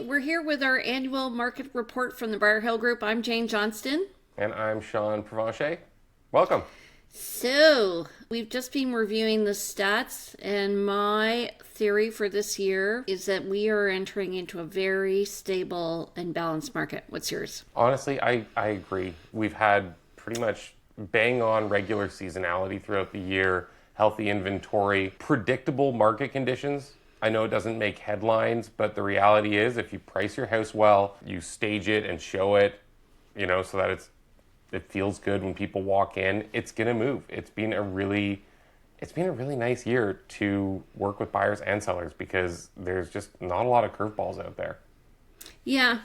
We're here with our annual market report from the Briar Hill Group. I'm Jane Johnston. And I'm Sean Provencher. Welcome. So, we've just been reviewing the stats, and my theory for this year is that we are entering into a very stable and balanced market. What's yours? Honestly, I agree. We've had pretty much bang on regular seasonality throughout the year, healthy inventory, predictable market conditions. I know it doesn't make headlines, but the reality is if you price your house well, you stage it and show it, so that it feels good when people walk in, it's going to move. It's been a really nice year to work with buyers and sellers because there's just not a lot of curveballs out there. Yeah.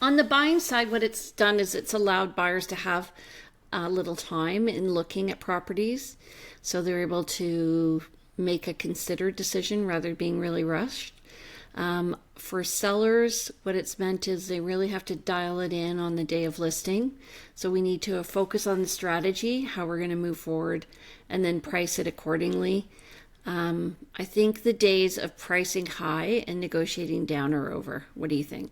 On the buying side, what it's done is it's allowed buyers to have a little time in looking at properties. So they're able to make a considered decision rather than being really rushed. For sellers, what it's meant is they really have to dial it in on the day of listing. So we need to focus on the strategy, how we're going to move forward, and then price it accordingly. I think the days of pricing high and negotiating down are over. What do you think?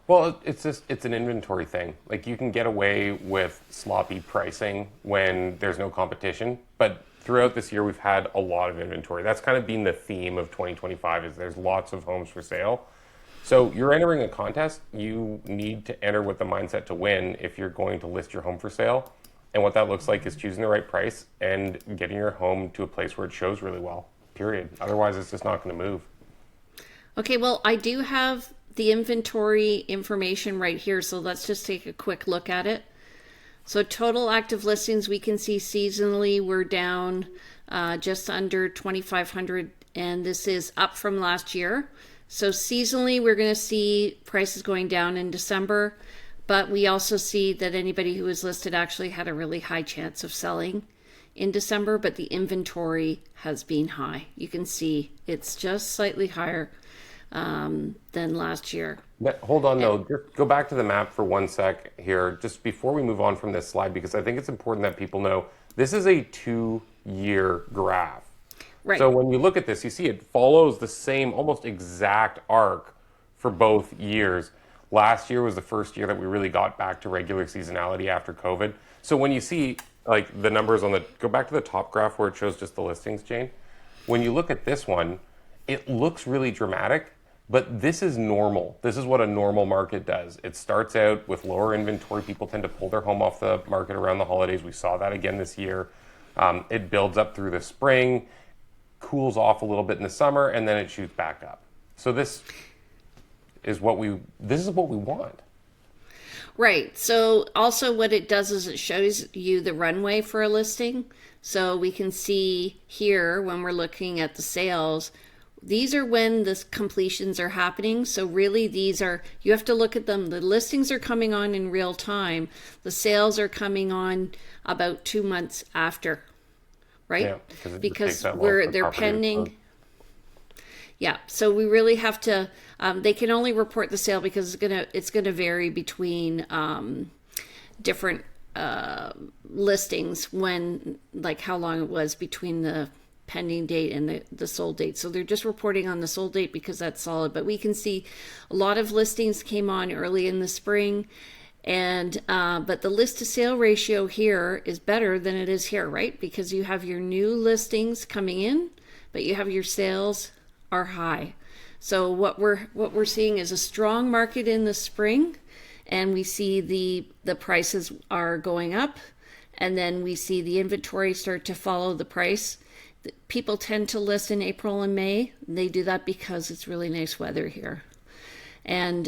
Well, it's an inventory thing. Like you can get away with sloppy pricing when there's no competition, but throughout this year we've had a lot of inventory. That's kind of been the theme of 2025 is there's lots of homes for sale. So you're entering a contest, you need to enter with the mindset to win if you're going to list your home for sale. And what that looks like is choosing the right price and getting your home to a place where it shows really well. Period. Otherwise it's just not going to move. Okay, well, I do have the inventory information right here, so let's just take a quick look at it. So total active listings, we can see seasonally we're down just under 2,500, and this is up from last year. So seasonally, we're going to see prices going down in December, but we also see that anybody who was listed actually had a really high chance of selling in December, but the inventory has been high. You can see it's just slightly higher than last year. But hold on though, just go back to the map for 1 sec here, just before we move on from this slide, because I think it's important that people know this is a 2-year graph. Right. So when you look at this, you see it follows the same almost exact arc for both years. Last year was the first year that we really got back to regular seasonality after COVID. So when you see like the numbers go back to the top graph where it shows just the listings, Jane. When you look at this one, it looks really dramatic. But this is normal. This is what a normal market does. It starts out with lower inventory. People tend to pull their home off the market around the holidays. We saw that again this year. It builds up through the spring, cools off a little bit in the summer, and then it shoots back up. So this is what we want. Right. So also what it does is it shows you the runway for a listing. So we can see here when we're looking at the sales, these are when the completions are happening. So really you have to look at them. The listings are coming on in real time. The sales are coming on about 2 months after, right? Yeah, because they're pending. Yeah, so we really have to, they can only report the sale because it's gonna vary between different listings when, like how long it was between the pending date and the sold date. So they're just reporting on the sold date because that's solid. But we can see a lot of listings came on early in the spring, and but the list to sale ratio here is better than it is here, right? Because you have your new listings coming in, but you have your sales are high. So what we're seeing is a strong market in the spring, and we see the prices are going up, and then we see the inventory start to follow the price. People tend to list in April and May. They do that because it's really nice weather here. And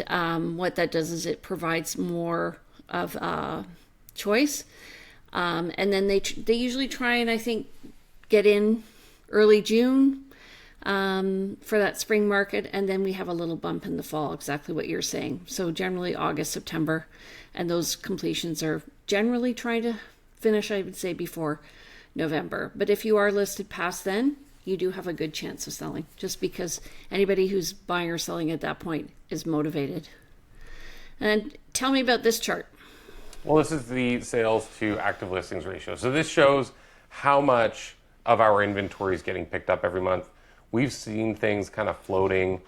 what that does is it provides more of choice. And then they usually try and I think get in early June for that spring market. And then we have a little bump in the fall, exactly what you're saying. So generally August, September, and those completions are generally trying to finish, I would say, before November. But if you are listed past then, you do have a good chance of selling, just because anybody who's buying or selling at that point is motivated. And tell me about this chart. Well, this is the sales to active listings ratio. So this shows how much of our inventory is getting picked up every month. We've seen things kind of floating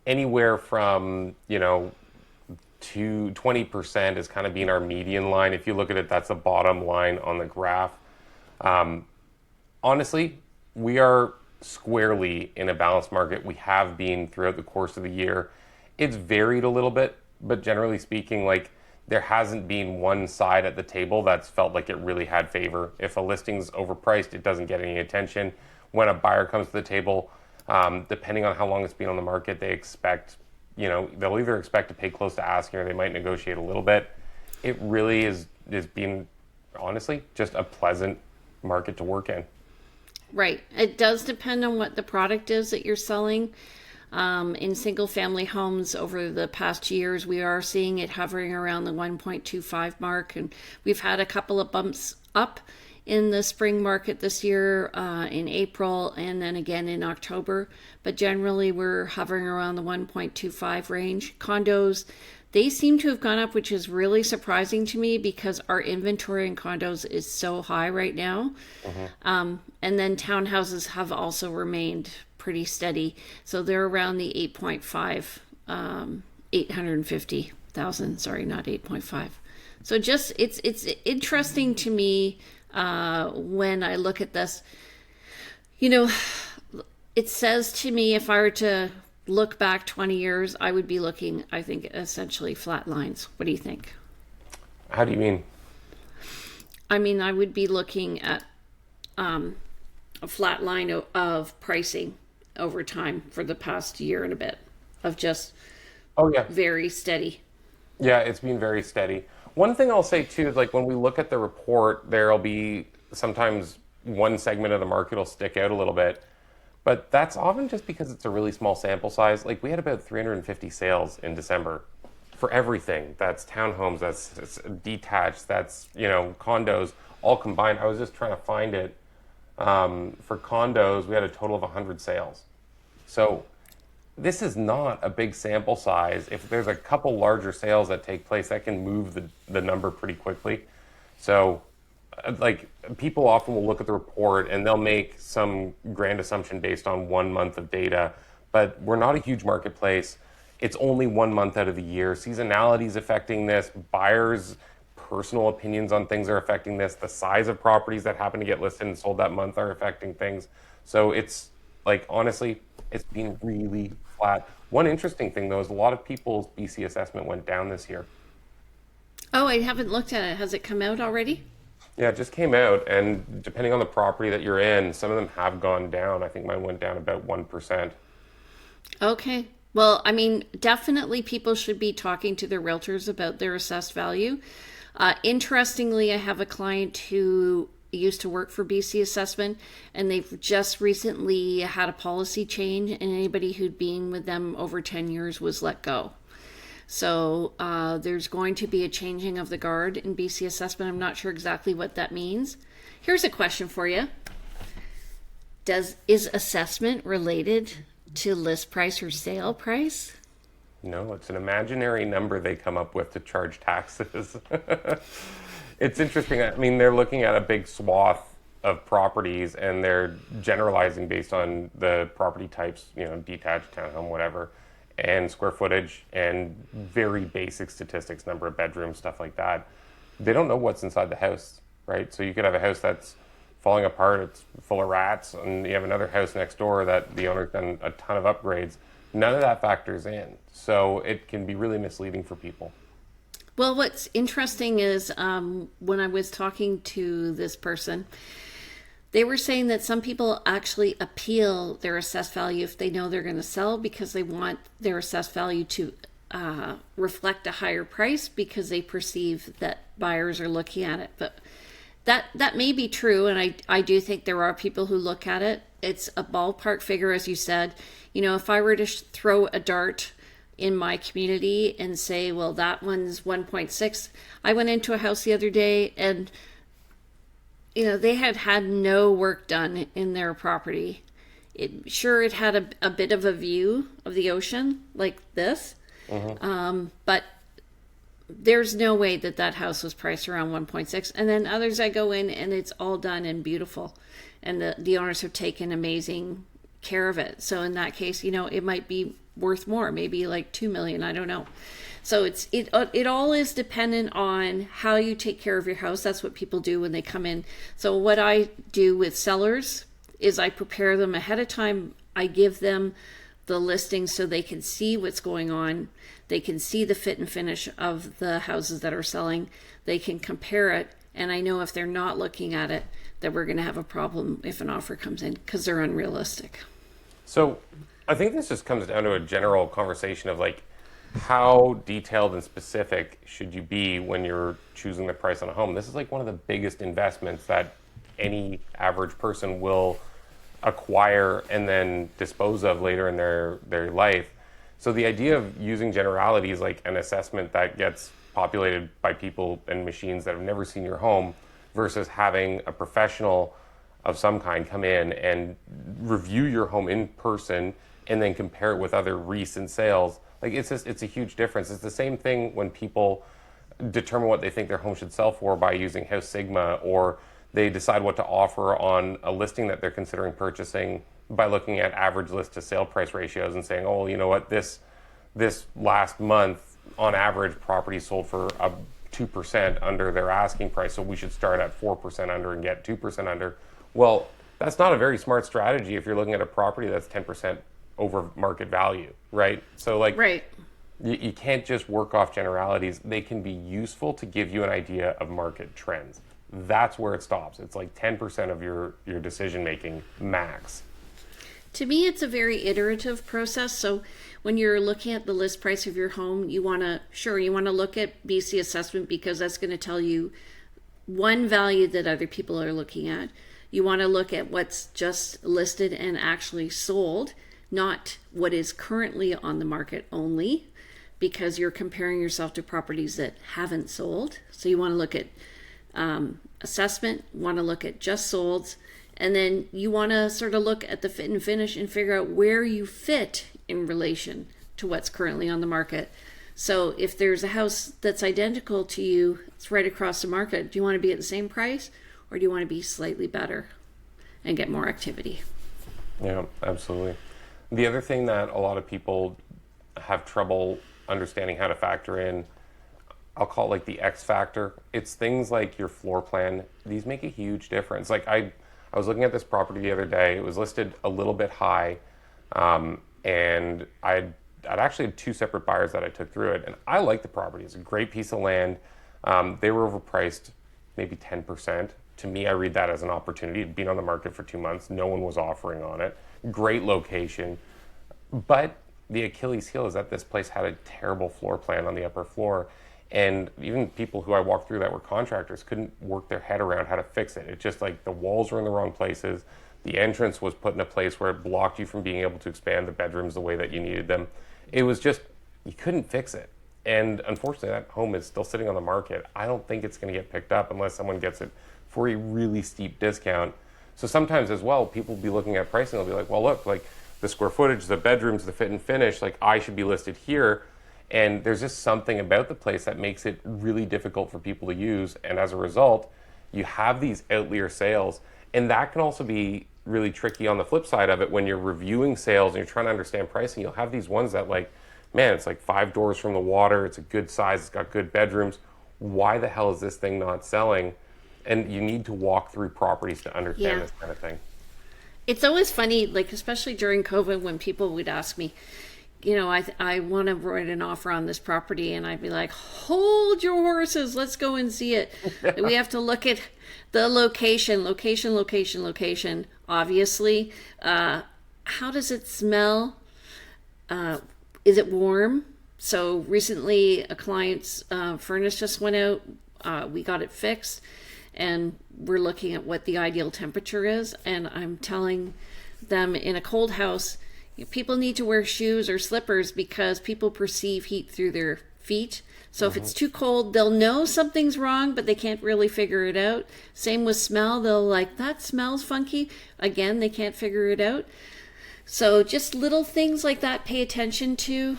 anywhere from, to 20% is kind of being our median line. If you look at it, that's the bottom line on the graph. Honestly, we are squarely in a balanced market. We have been throughout the course of the year. It's varied a little bit, but generally speaking, like there hasn't been one side at the table that's felt like it really had favor. If a listing's overpriced, it doesn't get any attention. When a buyer comes to the table, depending on how long it's been on the market, they expect, they'll either expect to pay close to asking or they might negotiate a little bit. It really is being, honestly, just a pleasant market to work in. Right. It does depend on what the product is that you're selling. In single family homes over the past years, we are seeing it hovering around the 1.25 mark. And we've had a couple of bumps up in the spring market this year in April and then again in October. But generally, we're hovering around the 1.25 range. Condos, they seem to have gone up, which is really surprising to me because our inventory in condos is so high right now. And then townhouses have also remained pretty steady. So they're around the 8.5, 850,000, sorry, not 8.5. So just, it's interesting to me when I look at this. It says to me if I were to look back 20 years, I would be looking, I think, essentially flat lines. What do you think? How do you mean? I mean, I would be looking at a flat line of pricing over time for the past year and a bit of just Oh, yeah. very steady. Yeah, it's been very steady. One thing I'll say too is like when we look at the report, there'll be sometimes one segment of the market will stick out a little bit, but that's often just because it's a really small sample size. Like we had about 350 sales in December for everything. That's townhomes, that's detached, that's, condos all combined. I was just trying to find it. For condos, we had a total of 100 sales. So this is not a big sample size. If there's a couple larger sales that take place, that can move the number pretty quickly. So, like, people often will look at the report and they'll make some grand assumption based on 1 month of data, but we're not a huge marketplace. It's only 1 month out of the year. Seasonality is affecting this. Buyers' personal opinions on things are affecting this. The size of properties that happen to get listed and sold that month are affecting things. So it's like, honestly, it's been really flat. One interesting thing, though, is a lot of people's BC assessment went down this year. Oh, I haven't looked at it. Has it come out already? Yeah, it just came out, and depending on the property that you're in, some of them have gone down. I think mine went down about 1%. Okay. Well, I mean, definitely people should be talking to their realtors about their assessed value. Interestingly, I have a client who used to work for BC Assessment, and they've just recently had a policy change, and anybody who'd been with them over 10 years was let go. So there's going to be a changing of the guard in BC Assessment. I'm not sure exactly what that means. Here's a question for you. Is assessment related to list price or sale price? No, it's an imaginary number they come up with to charge taxes. It's interesting. I mean, they're looking at a big swath of properties and they're generalizing based on the property types, detached, townhome, whatever, and square footage and very basic statistics, number of bedrooms, stuff like that. They don't know what's inside the house, right? So you could have a house that's falling apart, it's full of rats, and you have another house next door that the owner's done a ton of upgrades. None of that factors in. So it can be really misleading for people. Well, what's interesting is when I was talking to this person, they were saying that some people actually appeal their assessed value if they know they're going to sell because they want their assessed value to reflect a higher price because they perceive that buyers are looking at it. But that may be true, and I do think there are people who look at it. It's a ballpark figure, as you said. If I were to throw a dart in my community and say, well, that one's 1.6. I went into a house the other day and, they had no work done in their property. It had a bit of a view of the ocean like this. But there's no way that house was priced around 1.6. And then others I go in and it's all done and beautiful. And the owners have taken amazing care of it. So in that case, it might be worth more, maybe like 2 million, I don't know. So it all is dependent on how you take care of your house. That's what people do when they come in. So what I do with sellers is I prepare them ahead of time. I give them the listing so they can see what's going on. They can see the fit and finish of the houses that are selling. They can compare it. And I know if they're not looking at it, that we're going to have a problem if an offer comes in because they're unrealistic. So I think this just comes down to a general conversation of like, how detailed and specific should you be when you're choosing the price on a home? This is like one of the biggest investments that any average person will acquire and then dispose of later in their life. So the idea of using generalities like an assessment that gets populated by people and machines that have never seen your home versus having a professional of some kind come in and review your home in person and then compare it with other recent sales. Like it's a huge difference. It's the same thing when people determine what they think their home should sell for by using House Sigma, or they decide what to offer on a listing that they're considering purchasing by looking at average list to sale price ratios and saying, oh, you know what, this last month on average property sold for 2% under their asking price, so we should start at 4% under and get 2% under. Well, that's not a very smart strategy if you're looking at a property that's 10% over market value, right? So like, right. You can't just work off generalities. They can be useful to give you an idea of market trends. That's where it stops. It's like 10% of your decision making max. To me, it's a very iterative process. So when you're looking at the list price of your home, you want to look at BC assessment because that's going to tell you one value that other people are looking at. You want to look at what's just listed and actually sold, not what is currently on the market only, because you're comparing yourself to properties that haven't sold. So you want to look at assessment, want to look at just solds, and then you want to sort of look at the fit and finish and figure out where you fit in relation to what's currently on the market. So if there's a house that's identical to you, it's right across the market, do you want to be at the same price or do you want to be slightly better and get more activity? Yeah, absolutely. The other thing that a lot of people have trouble understanding how to factor in, I'll call it like the X factor. It's things like your floor plan. These make a huge difference. Like I was looking at this property the other day. It was listed a little bit high, and I'd actually had two separate buyers that I took through it, and I like the property. It's a great piece of land. They were overpriced, maybe 10%. To me, I read that as an opportunity. It'd been on the market for 2 months. No one was offering on it. Great location. But the Achilles heel is that this place had a terrible floor plan on the upper floor. And even people who I walked through that were contractors couldn't work their head around how to fix it. It's just like the walls were in the wrong places. The entrance was put in a place where it blocked you from being able to expand the bedrooms the way that you needed them. It was just, you couldn't fix it. And unfortunately, that home is still sitting on the market. I don't think it's going to get picked up unless someone gets it for a really steep discount. So sometimes as well, people will be looking at pricing. They'll be like, well, look, like the square footage, the bedrooms, the fit and finish, like I should be listed here. And there's just something about the place that makes it really difficult for people to use. And as a result, you have these outlier sales. And that can also be really tricky on the flip side of it. When you're reviewing sales and you're trying to understand pricing, you'll have these ones that like, man, it's like 5 doors from the water. It's a good size. It's got good bedrooms. Why the hell is this thing not selling? And you need to walk through properties to understand this kind of thing. It's always funny, like especially during COVID when people would ask me, I want to write an offer on this property, and I'd be like, hold your horses, let's go and see it. We have to look at the location, obviously. How does it smell? Is it warm? So recently a client's furnace just went out. We got it fixed, and we're looking at what the ideal temperature is. And I'm telling them in a cold house, people need to wear shoes or slippers because people perceive heat through their feet. So if it's too cold, they'll know something's wrong, but they can't really figure it out. Same with smell. They'll like, that smells funky. Again, they can't figure it out. So just little things like that, pay attention to.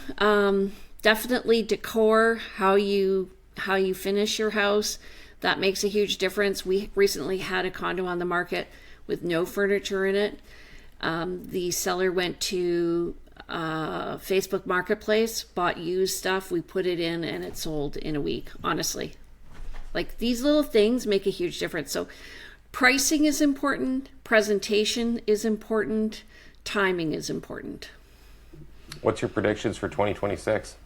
Definitely decor, how you finish your house. That makes a huge difference. We recently had a condo on the market with no furniture in it. The seller went to Facebook Marketplace, bought used stuff. We put it in, and it sold in a week. Honestly, like these little things make a huge difference. So, pricing is important. Presentation is important. Timing is important. What's your predictions for 2026?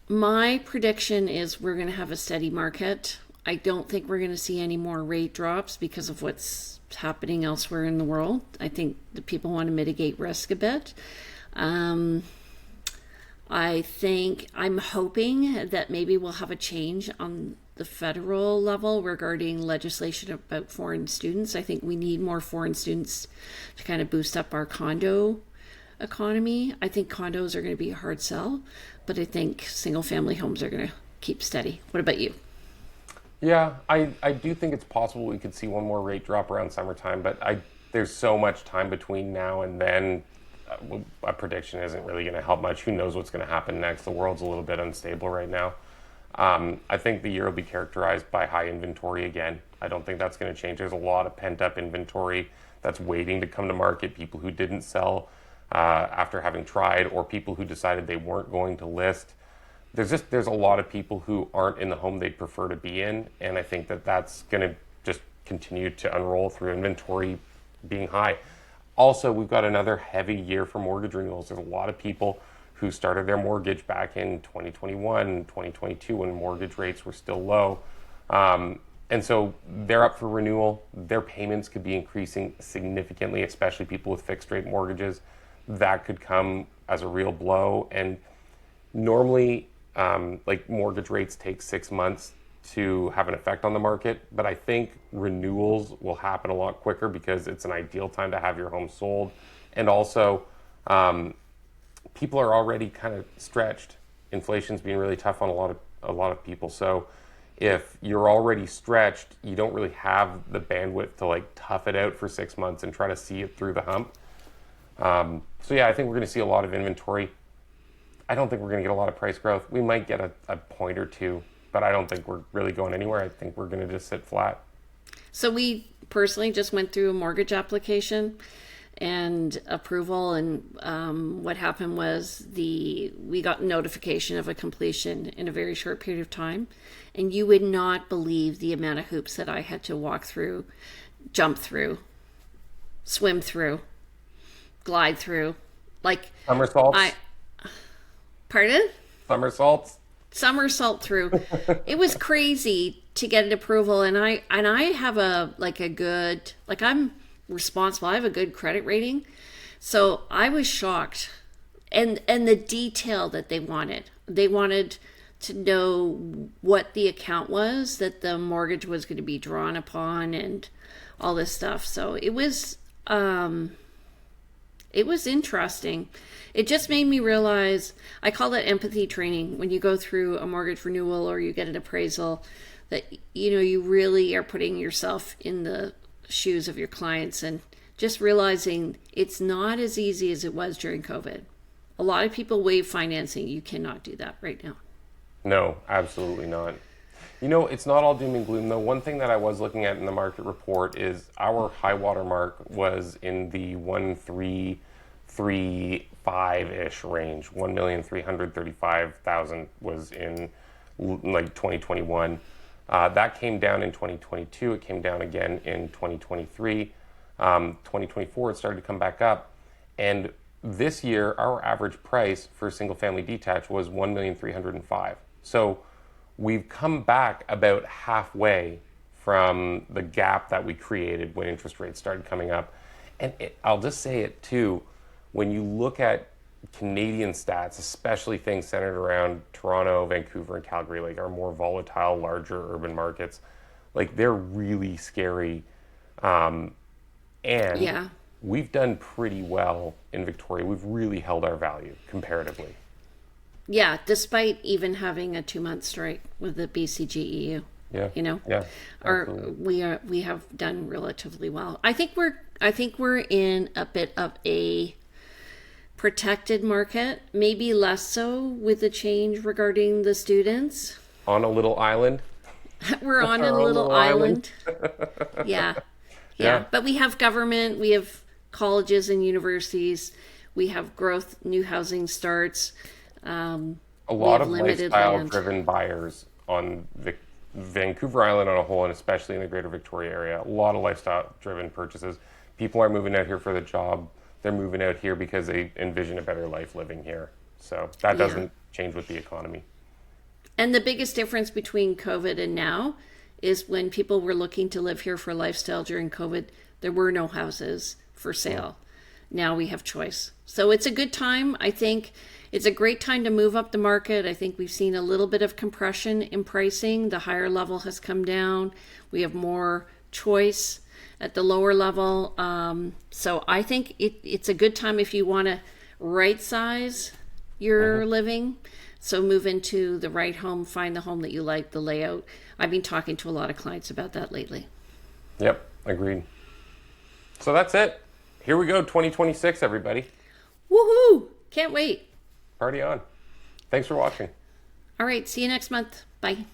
My prediction is we're going to have a steady market. I don't think we're going to see any more rate drops because of what's happening elsewhere in the world. I think the people want to mitigate risk a bit. I'm hoping that maybe we'll have a change on the federal level regarding legislation about foreign students. I think we need more foreign students to kind of boost up our condo economy. I think condos are going to be a hard sell, but I think single family homes are going to keep steady. What about you? Yeah, I do think it's possible we could see one more rate drop around summertime, but there's so much time between now and then. A prediction isn't really going to help much. Who knows what's going to happen next? The world's a little bit unstable right now. I think the year will be characterized by high inventory again. I don't think that's going to change. There's a lot of pent-up inventory that's waiting to come to market. People who didn't sell after having tried, or people who decided they weren't going to list. There's a lot of people who aren't in the home they'd prefer to be in, and I think that's going to just continue to unroll through inventory being high. Also, we've got another heavy year for mortgage renewals. There's a lot of people who started their mortgage back in 2021, 2022 when mortgage rates were still low. And so they're up for renewal. Their payments could be increasing significantly, especially people with fixed rate mortgages. That could come as a real blow. And normally, like mortgage rates take 6 months to have an effect on the market, but I think renewals will happen a lot quicker because it's an ideal time to have your home sold. And also, people are already kind of stretched. Inflation's being really tough on a lot of people. So if you're already stretched, you don't really have the bandwidth to like tough it out for 6 months and try to see it through the hump. So yeah, I think we're going to see a lot of inventory. I don't think we're going to get a lot of price growth. We might get a point or two, but I don't think we're really going anywhere. I think we're going to just sit flat. So we personally just went through a mortgage application and approval, and what happened was we got notification of a completion in a very short period of time, and you would not believe the amount of hoops that I had to walk through, jump through, swim through, glide through, like Somersaults. Pardon? Somersault through. It was crazy to get an approval, and I have I'm responsible. I have a good credit rating. So I was shocked. And the detail that they wanted. They wanted to know what the account was that the mortgage was going to be drawn upon and all this stuff. So it was interesting. It just made me realize, I call that empathy training. When you go through a mortgage renewal or you get an appraisal, that, you really are putting yourself in the shoes of your clients and just realizing it's not as easy as it was during COVID. A lot of people waive financing. You cannot do that right now. No, absolutely not. It's not all doom and gloom, though. One thing that I was looking at in the market report is our high water mark was in the 1,335-ish range. 1,335,000 was in like 2021. That came down in 2022. It came down again in 2023. 2024, it started to come back up. And this year, our average price for single family detached was 1,305,000. So we've come back about halfway from the gap that we created when interest rates started coming up. And I'll just say it too, when you look at Canadian stats, especially things centered around Toronto, Vancouver, and Calgary, like our more volatile, larger urban markets, like they're really scary. And Yeah. we've done pretty well in Victoria. We've really held our value comparatively. Yeah, despite even having a 2-month strike with the BCGEU. Yeah. Yeah. Or we have done relatively well. I think we're in a bit of a protected market, maybe less so with the change regarding the students. On a little island. We're on a little island. Yeah. Yeah. But we have government, we have colleges and universities, we have growth, new housing starts. A We lot have of limited land. lifestyle-driven buyers on Vancouver Island on a whole, and especially in the Greater Victoria area. A lot of lifestyle-driven purchases. People are moving out here for the job. They're moving out here because they envision a better life living here. So that Yeah. doesn't change with the economy. And the biggest difference between COVID and now is when people were looking to live here for lifestyle during COVID, there were no houses for sale. Now we have choice. So it's a good time. I think it's a great time to move up the market. I think we've seen a little bit of compression in pricing. The higher level has come down. We have more choice at the lower level. So I think it's a good time if you want to right size your living. So move into the right home, find the home that you like, the layout. I've been talking to a lot of clients about that lately. Yep, agreed. So that's it. Here we go, 2026, everybody. Woohoo! Can't wait. Party on. Thanks for watching. All right, see you next month. Bye.